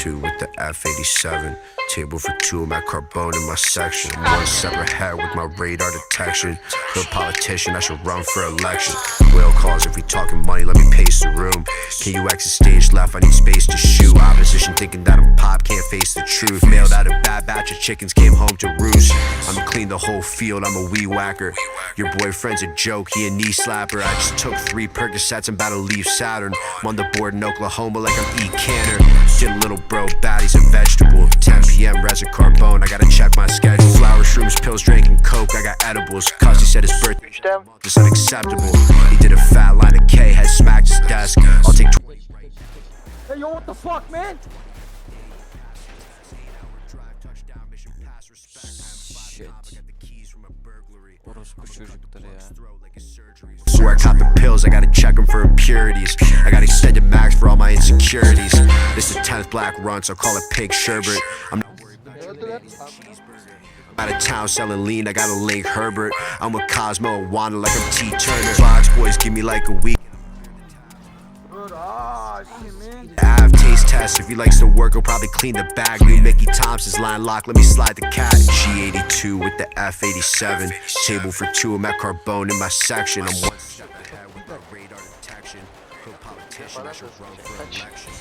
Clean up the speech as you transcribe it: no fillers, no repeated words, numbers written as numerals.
yedi with the F87. Table for two, I'm at Carbone in my section. One separate head with my radar detection. No politician, I should run for election. Whale calls if we talking money, let me pace the room. Can you exit stage left? I need space to shoot. Opposition thinking that I'm pop, can't face the truth. Mailed out a bad batch of chickens, came home to roost. I'ma clean the whole field, I'm a weed whacker. Your boyfriend's a joke, he a knee slapper. I just took 3 Percocets, I'm about to leave Saturn. I'm on the board in Oklahoma like I'm E. Canner. Get a little bro, baddies a vegetable. 10 p.m. resin Carbone, I gotta check my schedule. Flower shrooms, pills, drinking coke, I got edibles. Cause he said his birthday is unacceptable. He did a fat line of K, had smacked his desk. I'll take 20. Hey yo, what the fuck, man? Shit. Orospu çocukları ya. Swear I caught the pills, I gotta check them for impurities. I got extended max for all my insecurities. This is 10th black run, so call it pig sherbet. I'm not worried about out of town selling lean, I gotta link Herbert. I'm with Cosmo and Wanda like I'm T Turner. Box boys give me like a week. I have taste tests. If he likes to work, he'll probably clean the bag. New Mickey Thompson's line lock, let me slide the cat. G82 with the F87. Table for two, I'm at Carbone in my section. I'm one step ahead with my radar detection. Pro politician, I should run for election.